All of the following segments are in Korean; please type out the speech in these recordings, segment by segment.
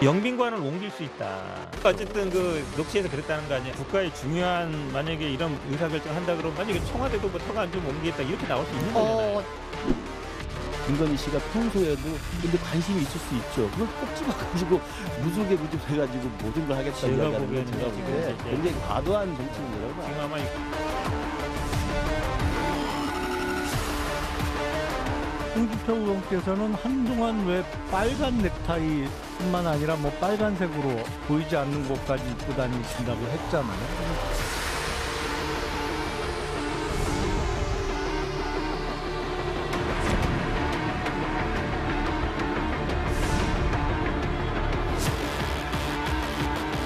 영빈관을 옮길 수 있다. 어쨌든 그 녹취에서 그랬다는 거 아니에요. 국가의 중요한 만약에 이런 의사결정 한다 그러면 만약에 청와대도 뭐 터가 안 좀 옮기겠다 이렇게 나올 수 있는 거잖아요. 김건희 씨가 평소에도 근데 관심이 있을 수 있죠. 그걸 꼭 집어가지고 무속에 구집해가지고 모든 걸 하겠다 제가 이야기하는 보기에는 건 제가 보기에 지금 굉장히 과도한 정치인이라고 봐요. 지금 아마 홍준표 의원께서는 한동안 왜 빨간 넥타이뿐만 아니라 뭐 빨간색으로 보이지 않는 곳까지 입고 다니신다고 했잖아요.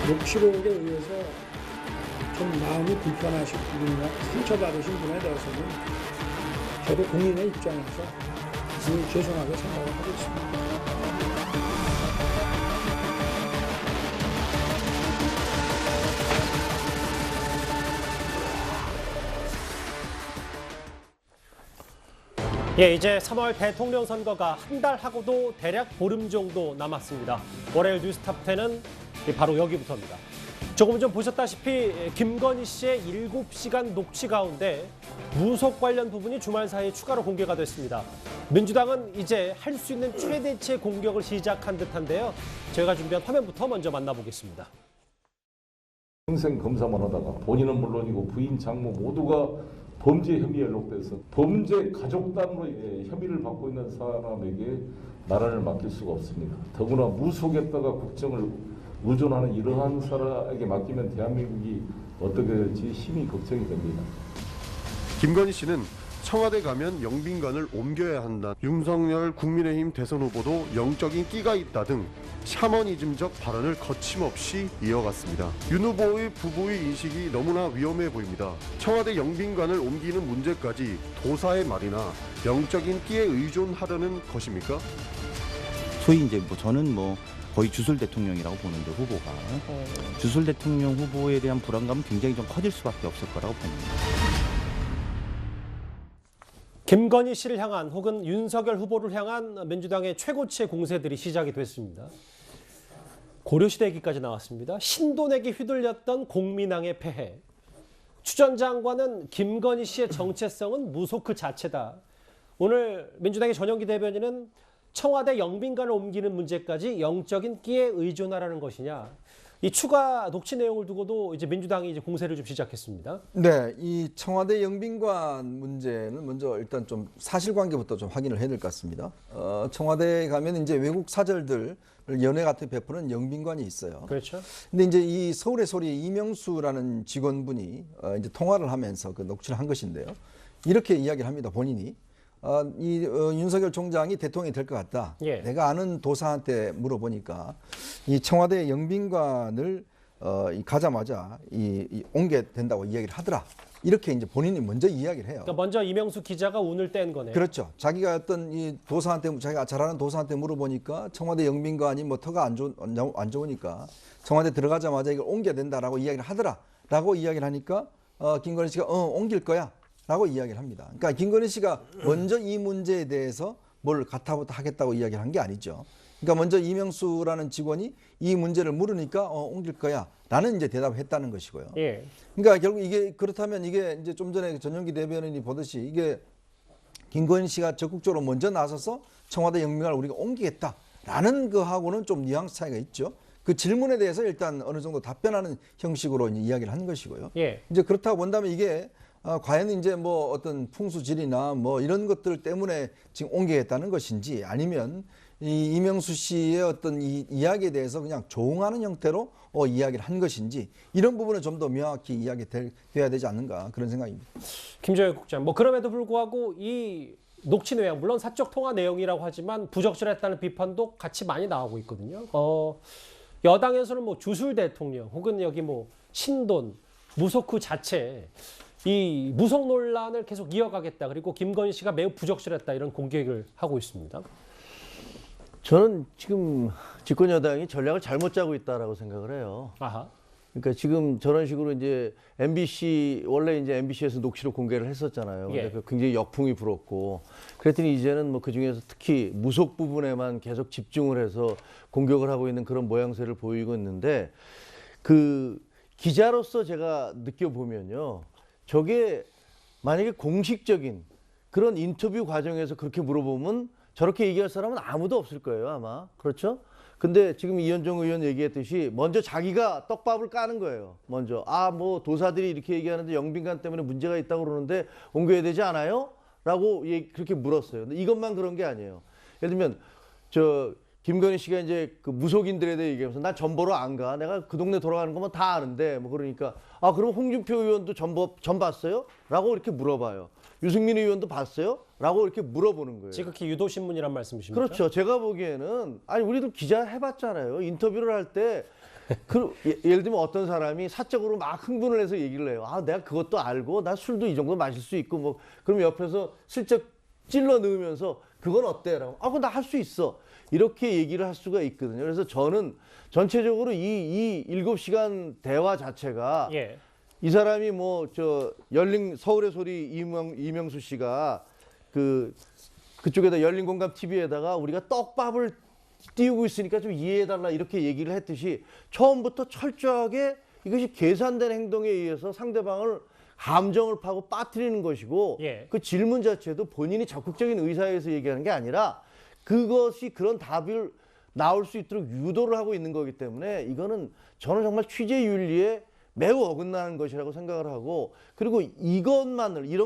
녹취록에 의해서 좀 마음이 불편하신 분이나 상처받으신 분에 대해서는 저도 공인의 입장에서 죄송하게 생각을 하고 있습니다. 예, 이제 3월 대통령 선거가 한 달 하고도 대략 보름 정도 남았습니다. 월요일 뉴스탑 10은 바로 여기부터입니다. 조금 전 보셨다시피 김건희 씨의 7시간 녹취 가운데 무속 관련 부분이 주말 사이에 추가로 공개가 됐습니다. 민주당은 이제 할 수 있는 최대치의 공격을 시작한 듯한데요. 저희가 준비한 화면부터 먼저 만나보겠습니다. 평생 검사만 하다가 본인은 물론이고 부인, 장모 모두가 범죄 혐의에 연록돼서 범죄 가족단으로 혐의를 받고 있는 사람에게 나라를 맡길 수가 없습니다. 더구나 무속에다가 국정을 의존하는 이러한 사람에게 맡기면 대한민국이 어떻게 될지 심히 걱정이 됩니다. 김건희 씨는 청와대 가면 영빈관을 옮겨야 한다. 윤석열 국민의힘 대선 후보도 영적인 끼가 있다 등 샤머니즘적 발언을 거침없이 이어갔습니다. 윤 후보의 부부의 인식이 너무나 위험해 보입니다. 청와대 영빈관을 옮기는 문제까지 도사의 말이나 영적인 끼에 의존하려는 것입니까? 소위 이제 뭐 저는 뭐 거의 주술 대통령이라고 보는데 후보가 주술 대통령 후보에 대한 불안감은 굉장히 좀 커질 수밖에 없을 거라고 봅니다. 김건희 씨를 향한 혹은 윤석열 후보를 향한 민주당의 최고치의 공세들이 시작이 됐습니다. 고려시대 얘기까지 나왔습니다. 신돈에게 휘둘렸던 공민왕의 폐해. 추전장관은 김건희 씨의 정체성은 무속 그 자체다. 오늘 민주당의 전영기 대변인은 청와대 영빈관을 옮기는 문제까지 영적인 끼에 의존하라는 것이냐. 이 추가 녹취 내용을 두고도 이제 민주당이 이제 공세를 좀 시작했습니다. 네, 이 청와대 영빈관 문제는 먼저 일단 좀 사실관계부터 좀 확인을 해야 될 것 같습니다. 청와대에 가면 이제 외국 사절들 연예 같은 베푸는 영빈관이 있어요. 그렇죠. 근데 이제 이 서울의 소리 이명수라는 직원분이 이제 통화를 하면서 그 녹취를 한 것인데요. 이렇게 이야기를 합니다. 본인이. 윤석열 총장이 대통령이 될 것 같다. 예. 내가 아는 도사한테 물어보니까 이 청와대 영빈관을 가자마자 옮게 된다고 이야기를 하더라. 이렇게 이제 본인이 먼저 이야기를 해요. 그러니까 먼저 이명수 기자가 운을 뗀 거네요. 그렇죠. 자기가 어떤 이 도사한테 자기가 잘 아는 도사한테 물어보니까 청와대 영빈관이 뭐 터가 안 좋으니까 청와대 들어가자마자 이걸 옮겨야 된다라고 이야기를 하더라라고 이야기를 하니까 김건희 씨가 옮길 거야. 라고 이야기를 합니다. 그러니까 김건희 씨가 먼저 이 문제에 대해서 뭘 가타부타 하겠다고 이야기를 한 게 아니죠. 그러니까 먼저 이명수라는 직원이 이 문제를 물으니까 옮길 거야 라는 이제 대답을 했다는 것이고요. 예. 그러니까 결국 이게 그렇다면 이게 이제 좀 전에 전영기 대변인이 보듯이 이게 김건희 씨가 적극적으로 먼저 나서서 청와대 영빈관을 우리가 옮기겠다라는 거하고는 좀 뉘앙스 차이가 있죠. 그 질문에 대해서 일단 어느 정도 답변하는 형식으로 이제 이야기를 하는 것이고요. 예. 이제 그렇다고 본다면 이게 과연 이제 뭐 어떤 풍수질이나 뭐 이런 것들 때문에 지금 옮기겠다는 것인지 아니면 이 이명수 씨의 어떤 이 이야기에 대해서 그냥 조응하는 형태로 이야기를 한 것인지 이런 부분은 좀 더 명확히 이야기돼야 되지 않는가 그런 생각입니다. 김정일 국장, 뭐 그럼에도 불구하고 이 녹취 내용, 물론 사적 통화 내용이라고 하지만 부적절했다는 비판도 같이 많이 나오고 있거든요. 여당에서는 뭐 주술 대통령 혹은 여기 뭐 신돈, 무속 그 자체 이 무속 논란을 계속 이어가겠다. 그리고 김건희 씨가 매우 부적절했다 이런 공격을 하고 있습니다. 저는 지금 집권 여당이 전략을 잘못 짜고 있다라고 생각을 해요. 아하. 그러니까 지금 저런 식으로 이제 MBC 원래 이제 MBC에서 녹취록 공개를 했었잖아요. 근데 예. 그 굉장히 역풍이 불었고 그랬더니 이제는 뭐 그 중에서 특히 무속 부분에만 계속 집중을 해서 공격을 하고 있는 그런 모양새를 보이고 있는데 그 기자로서 제가 느껴보면요. 저게 만약에 공식적인 그런 인터뷰 과정에서 그렇게 물어보면 저렇게 얘기할 사람은 아무도 없을 거예요, 아마. 그렇죠? 근데 지금 이현정 의원 얘기했듯이 먼저 자기가 떡밥을 까는 거예요. 먼저 뭐 도사들이 이렇게 얘기하는데 영빈관 때문에 문제가 있다고 그러는데 옮겨야 되지 않아요? 라고 그렇게 물었어요. 근데 이것만 그런 게 아니에요. 예를 들면 저 김건희 씨가 이제 그 무속인들에 대해 얘기하면서 난 전보로 안 가. 내가 그 동네 돌아가는 것만 다 아는데 뭐 그러니까 그럼 홍준표 의원도 전 봤어요? 라고 이렇게 물어봐요. 유승민 의원도 봤어요? 라고 이렇게 물어보는 거예요. 지극히 유도신문이란 말씀이십니까? 그렇죠. 제가 보기에는 우리도 기자 해봤잖아요. 인터뷰를 할 때 예를 들면 어떤 사람이 사적으로 막 흥분을 해서 얘기를 해요. 내가 그것도 알고 나 술도 이 정도 마실 수 있고 뭐 그럼 옆에서 슬쩍 찔러 넣으면서 그건 어때? 라고 그건 나 할 수 있어. 이렇게 얘기를 할 수가 있거든요. 그래서 저는 전체적으로 이 7시간 대화 자체가 예. 이 사람이 서울의 소리 이명수 씨가 그쪽에다 열린공감 TV에다가 우리가 떡밥을 띄우고 있으니까 좀 이해해달라 이렇게 얘기를 했듯이 처음부터 철저하게 이것이 계산된 행동에 의해서 상대방을 감정을 파고 빠뜨리는 것이고 예. 그 질문 자체도 본인이 적극적인 의사에서 얘기하는 게 아니라 그것이 그런 답을 나올 수 있도록 유도를 하고 있는 거기 때문에 이거는 저는 정말 취재윤리에 매우 어긋나는 것이라고 생각을 하고 그리고 이런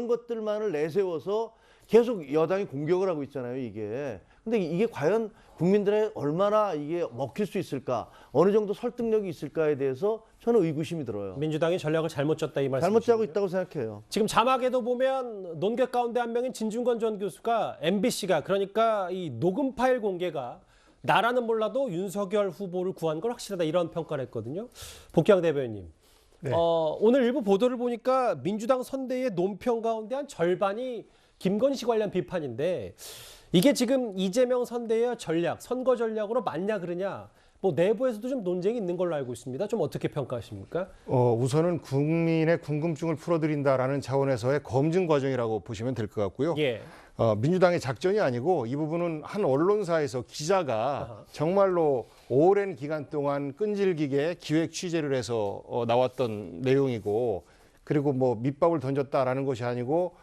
것들만을 내세워서 계속 여당이 공격을 하고 있잖아요, 이게. 근데 이게 과연 국민들의 얼마나 이게 먹힐 수 있을까, 어느 정도 설득력이 있을까에 대해서 저는 의구심이 들어요. 민주당이 전략을 잘못 짰다 이 말씀이시죠? 잘못 짜고 있다고 생각해요. 지금 자막에도 보면 논객 가운데 한 명인 진중권 전 교수가 MBC가 그러니까 이 녹음 파일 공개가 나라는 몰라도 윤석열 후보를 구한 건 확실하다 이런 평가를 했거든요. 복향 대변인님. 네. 오늘 일부 보도를 보니까 민주당 선대의 논평 가운데 한 절반이 김건희 씨 관련 비판인데 이게 지금 이재명 선대의 전략, 선거 전략으로 맞냐 그러냐 뭐 내부에서도 좀 논쟁이 있는 걸로 알고 있습니다. 좀 어떻게 평가하십니까? 우선은 국민의 궁금증을 풀어드린다라는 차원에서의 검증 과정이라고 보시면 될 것 같고요. 예. 민주당의 작전이 아니고 이 부분은 한 언론사에서 기자가 정말로 오랜 기간 동안 끈질기게 기획 취재를 해서 나왔던 내용이고 그리고 뭐 밑밥을 던졌다라는 것이 아니고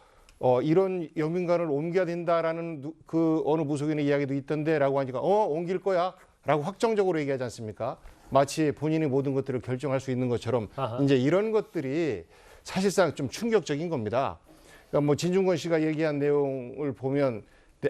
이런 영빈관을 옮겨야 된다라는 그 어느 무속인의 이야기도 있던데라고 하니까 옮길 거야 라고 확정적으로 얘기하지 않습니까? 마치 본인이 모든 것들을 결정할 수 있는 것처럼 이제 이런 것들이 사실상 좀 충격적인 겁니다. 그러니까 뭐 진중권 씨가 얘기한 내용을 보면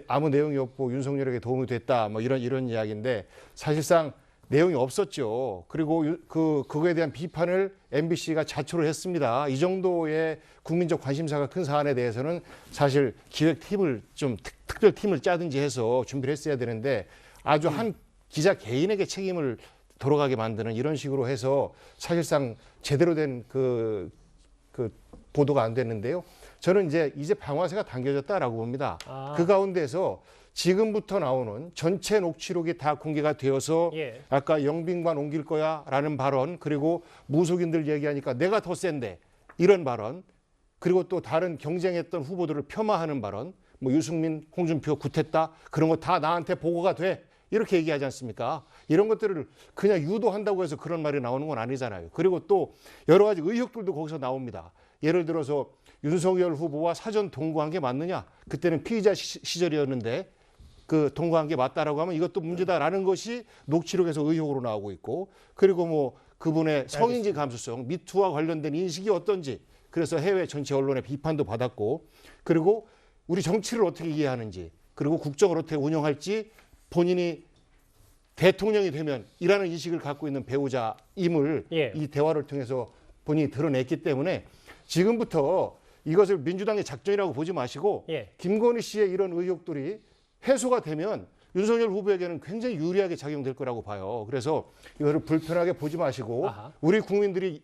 아무 내용이 없고 윤석열에게 도움이 됐다 뭐 이런 이야기인데 사실상 내용이 없었죠. 그리고 그거에 대한 비판을 MBC가 자초를 했습니다. 이 정도의 국민적 관심사가 큰 사안에 대해서는 사실 기획팀을 좀 특별팀을 짜든지 해서 준비를 했어야 되는데 아주 한 기자 개인에게 책임을 돌아가게 만드는 이런 식으로 해서 사실상 제대로 된 그 보도가 안 됐는데요. 저는 이제 방아쇠가 당겨졌다라고 봅니다. 그 가운데서 지금부터 나오는 전체 녹취록이 다 공개가 되어서 예. 아까 영빈관 옮길 거야라는 발언 그리고 무속인들 얘기하니까 내가 더 센데 이런 발언 그리고 또 다른 경쟁했던 후보들을 폄하하는 발언 뭐 유승민, 홍준표 굿했다 그런 거 다 나한테 보고가 돼 이렇게 얘기하지 않습니까? 이런 것들을 그냥 유도한다고 해서 그런 말이 나오는 건 아니잖아요. 그리고 또 여러 가지 의혹들도 거기서 나옵니다. 예를 들어서 윤석열 후보와 사전 동거한 게 맞느냐? 그때는 피의자 시절이었는데 그 동거한 게 맞다라고 하면 이것도 문제다라는 것이 녹취록에서 의혹으로 나오고 있고 그리고 뭐 그분의 성인지 감수성, 미투와 관련된 인식이 어떤지 그래서 해외 전체 언론의 비판도 받았고 그리고 우리 정치를 어떻게 이해하는지 그리고 국정을 어떻게 운영할지 본인이 대통령이 되면 이라는 인식을 갖고 있는 배우자임을 이 대화를 통해서 본인이 드러냈기 때문에 지금부터 이것을 민주당의 작전이라고 보지 마시고 김건희 씨의 이런 의혹들이 해소가 되면 윤석열 후보에게는 굉장히 유리하게 작용될 거라고 봐요. 그래서 이거를 불편하게 보지 마시고 우리 국민들이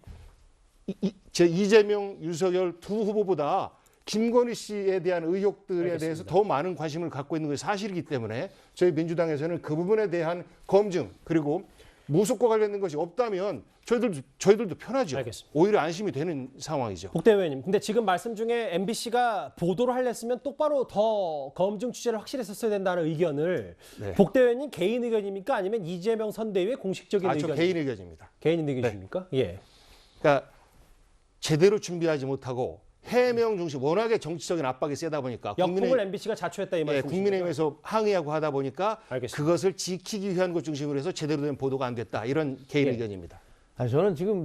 이재명, 윤석열 두 후보보다 김건희 씨에 대한 의혹들에 알겠습니다. 대해서 더 많은 관심을 갖고 있는 것이 사실이기 때문에 저희 민주당에서는 그 부분에 대한 검증 그리고 무속과 관련된 것이 없다면 저희들도 편하죠. 알겠습니다. 오히려 안심이 되는 상황이죠. 복대 의원님, 근데 지금 말씀 중에 MBC가 보도를 하려면 똑바로 더 검증 취재를 확실히 했었어야 된다는 의견을 네. 복대 의원님 개인 의견입니까? 아니면 이재명 선대위의 공식적인 저 의견입니까? 개인 의견입니다. 개인 의견이십니까? 예. 그러니까 제대로 준비하지 못하고 해명 중심 워낙에 정치적인 압박이 세다 보니까 역풍을 MBC가 자초했다 이 예, 말씀이십니까? 국민의힘에서 항의하고 하다 보니까 알겠습니다. 그것을 지키기 위한 것 중심으로 해서 제대로 된 보도가 안 됐다. 이런 개인 예. 의견입니다. 아니, 저는 지금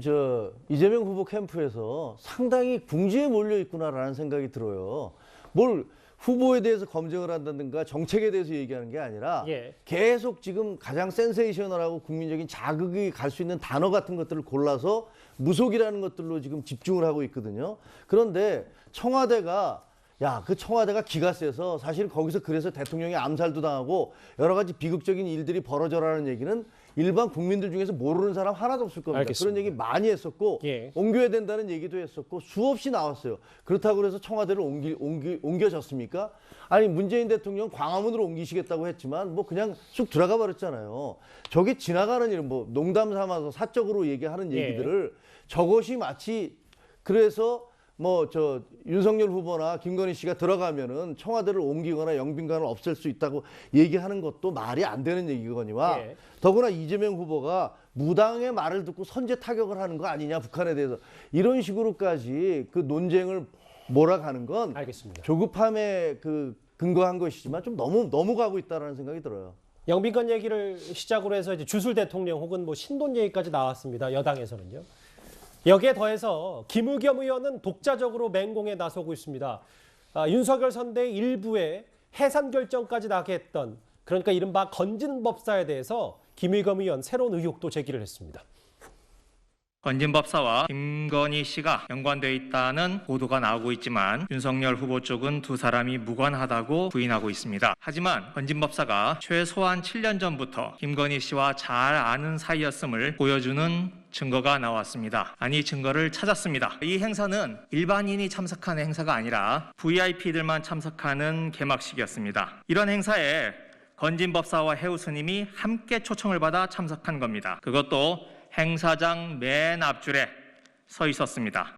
이재명 후보 캠프에서 상당히 궁지에 몰려 있구나라는 생각이 들어요. 뭘 후보에 대해서 검증을 한다든가 정책에 대해서 얘기하는 게 아니라 예. 계속 지금 가장 센세이셔널하고 국민적인 자극이 갈 수 있는 단어 같은 것들을 골라서 무속이라는 것들로 지금 집중을 하고 있거든요. 그런데 청와대가 그 청와대가 기가 세서 사실 거기서 그래서 대통령이 암살도 당하고 여러 가지 비극적인 일들이 벌어져라는 얘기는 일반 국민들 중에서 모르는 사람 하나도 없을 겁니다. 알겠습니다. 그런 얘기 많이 했었고 예. 옮겨야 된다는 얘기도 했었고 수없이 나왔어요. 그렇다고 해서 청와대를 옮겨졌습니까? 아니 문재인 대통령 광화문으로 옮기시겠다고 했지만 뭐 그냥 쑥 들어가 버렸잖아요. 저게 지나가는 일, 뭐 농담 삼아서 사적으로 얘기하는 예. 얘기들을 저것이 마치 그래서 윤석열 후보나 김건희 씨가 들어가면은 청와대를 옮기거나 영빈관을 없앨 수 있다고 얘기하는 것도 말이 안 되는 얘기거니와 예. 더구나 이재명 후보가 무당의 말을 듣고 선제 타격을 하는 거 아니냐 북한에 대해서 이런 식으로까지 그 논쟁을 몰아가는 건 알겠습니다. 조급함에 근거한 것이지만 좀 너무 가고 있다라는 생각이 들어요. 영빈관 얘기를 시작으로 해서 이제 주술 대통령 혹은 뭐 신돈 얘기까지 나왔습니다. 여당에서는요. 여기에 더해서 김의겸 의원은 독자적으로 맹공에 나서고 있습니다. 윤석열 선대의 일부에 해산 결정까지 나게 했던 그러니까 이른바 건진법사에 대해서 김의겸 의원 새로운 의혹도 제기를 했습니다. 건진법사와 김건희 씨가 연관되어 있다는 보도가 나오고 있지만 윤석열 후보 쪽은 두 사람이 무관하다고 부인하고 있습니다. 하지만 건진법사가 최소한 7년 전부터 김건희 씨와 잘 아는 사이였음을 보여주는 증거가 나왔습니다. 아니, 증거를 찾았습니다. 이 행사는 일반인이 참석하는 행사가 아니라 VIP들만 참석하는 개막식이었습니다. 이런 행사에 건진법사와 해우 스님이 함께 초청을 받아 참석한 겁니다. 그것도 행사장 맨 앞줄에 서 있었습니다.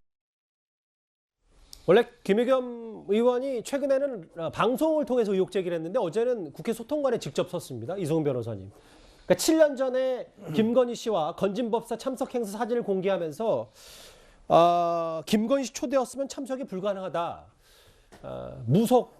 원래 김의겸 의원이 최근에는 방송을 통해서 의혹 제기를 했는데 어제는 국회 소통관에 직접 섰습니다. 이성훈 변호사님. 그러니까 7년 전에 김건희 씨와 건진법사 참석 행사 사진을 공개하면서 김건희 씨 초대였으면 참석이 불가능하다. 무속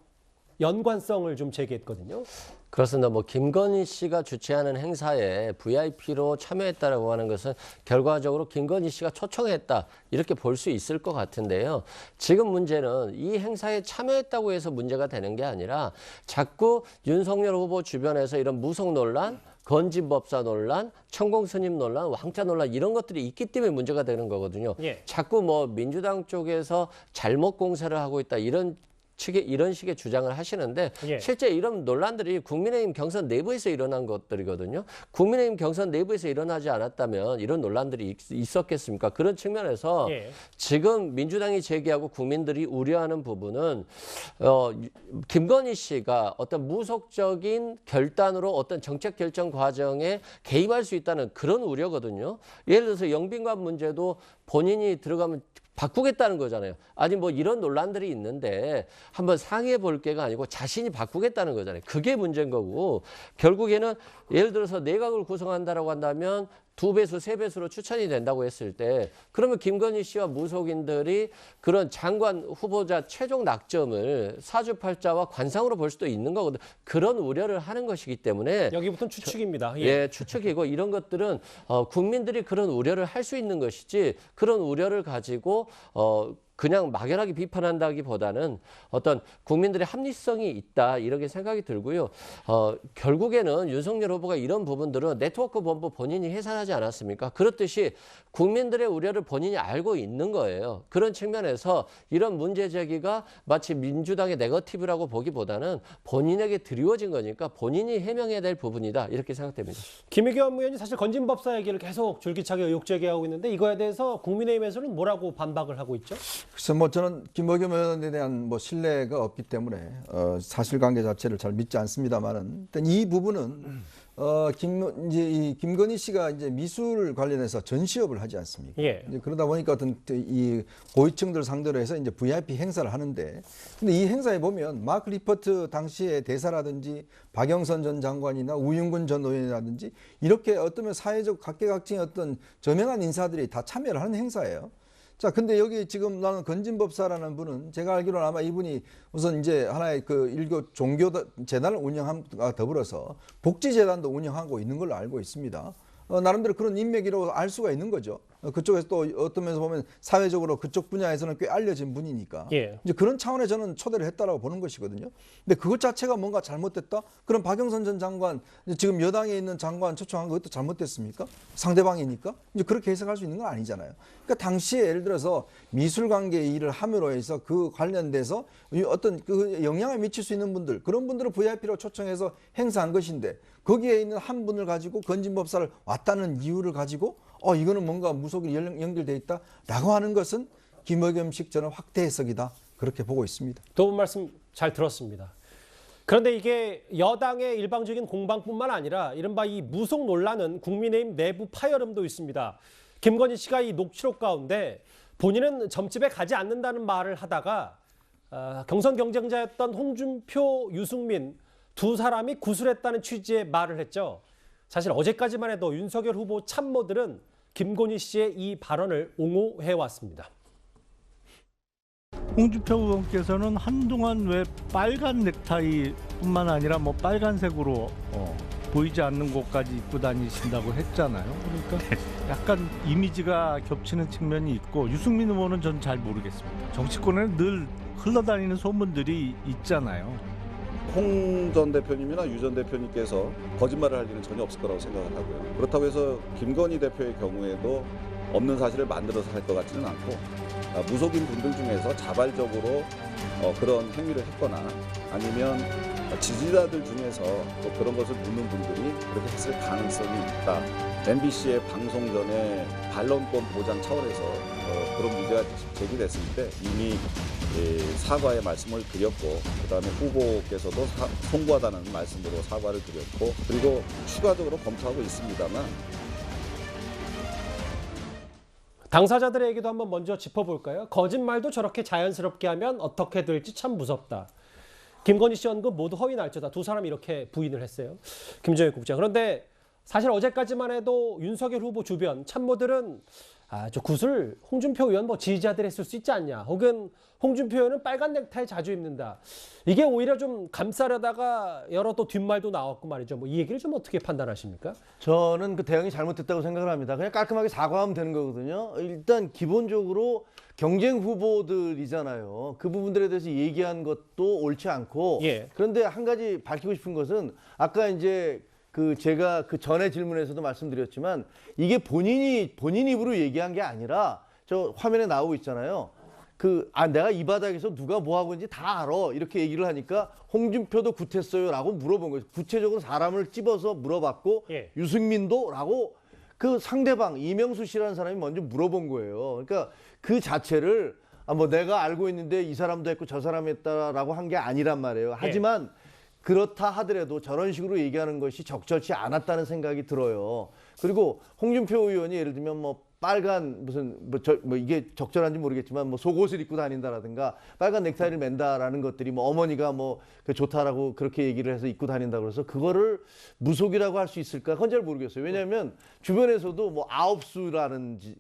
연관성을 좀 제기했거든요. 그렇습니다. 김건희 씨가 주최하는 행사에 VIP로 참여했다라고 하는 것은 결과적으로 김건희 씨가 초청했다 이렇게 볼 수 있을 것 같은데요. 지금 문제는 이 행사에 참여했다고 해서 문제가 되는 게 아니라 자꾸 윤석열 후보 주변에서 이런 무속 논란, 건진법사 논란, 천공스님 논란, 왕자 논란 이런 것들이 있기 때문에 문제가 되는 거거든요. 예. 자꾸 민주당 쪽에서 잘못 공세를 하고 있다 이런 식의 주장을 하시는데 예. 실제 이런 논란들이 국민의힘 경선 내부에서 일어난 것들이거든요. 국민의힘 경선 내부에서 일어나지 않았다면 이런 논란들이 있었겠습니까? 그런 측면에서 예. 지금 민주당이 제기하고 국민들이 우려하는 부분은 김건희 씨가 어떤 무속적인 결단으로 어떤 정책 결정 과정에 개입할 수 있다는 그런 우려거든요. 예를 들어서 영빈관 문제도 본인이 들어가면 바꾸겠다는 거잖아요. 아니 이런 논란들이 있는데 한번 상의해 볼 게가 아니고 자신이 바꾸겠다는 거잖아요. 그게 문제인 거고 결국에는 예를 들어서 내각을 구성한다라고 한다면 2배수, 3배수로 추천이 된다고 했을 때 그러면 김건희 씨와 무속인들이 그런 장관 후보자 최종 낙점을 사주팔자와 관상으로 볼 수도 있는 거거든요. 그런 우려를 하는 것이기 때문에 여기부터는 추측입니다. 예, 추측이고 이런 것들은 국민들이 그런 우려를 할 수 있는 것이지 그런 우려를 가지고 그냥 막연하게 비판한다기보다는 어떤 국민들의 합리성이 있다 이렇게 생각이 들고요. 결국에는 윤석열 후보가 이런 부분들은 네트워크 본부 본인이 해산하지 않았습니까? 그렇듯이 국민들의 우려를 본인이 알고 있는 거예요. 그런 측면에서 이런 문제 제기가 마치 민주당의 네거티브라고 보기보다는 본인에게 드리워진 거니까 본인이 해명해야 될 부분이다 이렇게 생각됩니다. 김의겸 의원이 사실 건진법사 얘기를 계속 줄기차게 의혹 제기하고 있는데 이거에 대해서 국민의힘에서는 뭐라고 반박을 하고 있죠? 그래서 뭐 저는 김의겸 의원에 대한 뭐 신뢰가 없기 때문에 사실관계 자체를 잘 믿지 않습니다만은 일단 이 부분은 이제 이 김건희 씨가 이제 미술 관련해서 전시업을 하지 않습니까? 예. 이제 그러다 보니까 어떤 이 고위층들 상대로 해서 이제 VIP 행사를 하는데, 근데 이 행사에 보면 마크 리퍼트 당시의 대사라든지 박영선 전 장관이나 우윤근 전 의원이라든지 이렇게 어쩌면 사회적 각계각층의 어떤 저명한 인사들이 다 참여를 하는 행사예요. 자, 근데 여기 지금 나는 건진법사라는 분은 제가 알기로는 아마 이분이 우선 이제 하나의 그 일교 종교 재단을 운영함과 더불어서 복지재단도 운영하고 있는 걸로 알고 있습니다. 나름대로 그런 인맥이라고 알 수가 있는 거죠. 그쪽에서 또 어떤 면에서 보면 사회적으로 그쪽 분야에서는 꽤 알려진 분이니까 예. 이제 그런 차원에 저는 초대를 했다라고 보는 것이거든요. 근데 그것 자체가 뭔가 잘못됐다? 그럼 박영선 전 장관, 지금 여당에 있는 장관 초청한 것도 잘못됐습니까? 상대방이니까? 이제 그렇게 해석할 수 있는 건 아니잖아요. 그러니까 당시에 예를 들어서 미술 관계 일을 함으로 해서 그 관련돼서 어떤 그 영향을 미칠 수 있는 분들, 그런 분들을 VIP로 초청해서 행사한 것인데 거기에 있는 한 분을 가지고 건진법사를 왔다는 이유를 가지고 이거는 뭔가 무속이 연결돼 있다라고 하는 것은 김의겸식 저는 확대 해석이다, 그렇게 보고 있습니다. 두 분 말씀 잘 들었습니다. 그런데 이게 여당의 일방적인 공방뿐만 아니라 이른바 이 무속 논란은 국민의힘 내부 파열음도 있습니다. 김건희 씨가 이 녹취록 가운데 본인은 점집에 가지 않는다는 말을 하다가 경선 경쟁자였던 홍준표, 유승민 두 사람이 구술했다는 취지의 말을 했죠. 사실 어제까지만 해도 윤석열 후보 참모들은 김건희 씨의 이 발언을 옹호해왔습니다. 홍준표 의원께서는 한동안 왜 빨간 넥타이뿐만 아니라 뭐 빨간색으로 보이지 않는 곳까지 입고 다니신다고 했잖아요. 그러니까 약간 이미지가 겹치는 측면이 있고, 유승민 의원은 전 잘 모르겠습니다. 정치권에는 늘 흘러다니는 소문들이 있잖아요. 홍 전 대표님이나 유 전 대표님께서 거짓말을 할 일은 전혀 없을 거라고 생각을 하고요. 그렇다고 해서 김건희 대표의 경우에도 없는 사실을 만들어서 할 것 같지는 않고, 무속인 분들 중에서 자발적으로 그런 행위를 했거나 아니면 지지자들 중에서 또 그런 것을 묻는 분들이 그렇게 했을 가능성이 있다. MBC의 방송 전에 반론권 보장 차원에서 그런 문제가 제기됐을 때 이미 사과의 말씀을 드렸고, 그다음에 후보께서도 송구하다는 말씀으로 사과를 드렸고, 그리고 추가적으로 검토하고 있습니다만, 당사자들의 얘기도 한번 먼저 짚어볼까요? 거짓말도 저렇게 자연스럽게 하면 어떻게 될지 참 무섭다. 김건희 씨 언급 모두 허위 날짜다. 두 사람이 이렇게 부인을 했어요. 김정일 국장. 그런데 사실 어제까지만 해도 윤석열 후보 주변 참모들은 저 구슬 홍준표 의원 뭐 지지자들 했을 수 있지 않냐. 혹은 홍준표 의원은 빨간 넥타이 자주 입는다. 이게 오히려 좀 감싸려다가 여러 또 뒷말도 나왔고 말이죠. 뭐 이 얘기를 좀 어떻게 판단하십니까? 저는 그 대응이 잘못됐다고 생각을 합니다. 그냥 깔끔하게 사과하면 되는 거거든요. 일단 기본적으로 경쟁 후보들이잖아요. 그 부분들에 대해서 얘기한 것도 옳지 않고. 예. 그런데 한 가지 밝히고 싶은 것은 아까 이제 제가 그 전에 질문에서도 말씀드렸지만 이게 본인 입으로 얘기한 게 아니라 저 화면에 나오고 있잖아요. 내가 이 바닥에서 누가 뭐 하고 있는지 다 알아. 이렇게 얘기를 하니까 홍준표도 굿했어요 라고 물어본 거예요. 구체적으로 사람을 찝어서 물어봤고, 예. 유승민도 라고 그 상대방 이명수 씨라는 사람이 먼저 물어본 거예요. 그러니까 그 자체를 뭐 내가 알고 있는데 이 사람도 했고 저 사람이 했다라고 한 게 아니란 말이에요. 하지만 그렇다 하더라도 저런 식으로 얘기하는 것이 적절치 않았다는 생각이 들어요. 그리고 홍준표 의원이 예를 들면 뭐 빨간 이게 적절한지 모르겠지만 뭐 속옷을 입고 다닌다라든가 빨간 넥타이를 맨다라는 것들이 뭐 어머니가 뭐 좋다라고 그렇게 얘기를 해서 입고 다닌다고 해서 그거를 무속이라고 할 수 있을까? 그건 잘 모르겠어요. 왜냐하면 주변에서도 뭐 아홉수라는지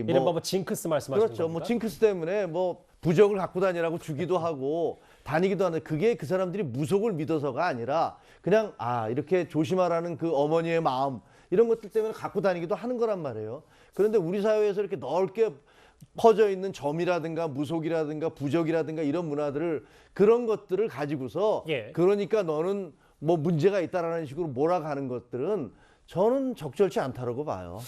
이른바 뭐 징크스 말씀하시는 그렇죠. 겁니까? 뭐 징크스 때문에 뭐 부적을 갖고 다니라고 주기도 하고 다니기도 하는데 그게 그 사람들이 무속을 믿어서가 아니라 그냥 이렇게 조심하라는 그 어머니의 마음 이런 것들 때문에 갖고 다니기도 하는 거란 말이에요. 그런데 우리 사회에서 이렇게 넓게 퍼져 있는 점이라든가 무속이라든가 부적이라든가 이런 문화들을 그런 것들을 가지고서 그러니까 너는 뭐 문제가 있다라는 식으로 몰아가는 것들은 저는 적절치 않다라고 봐요.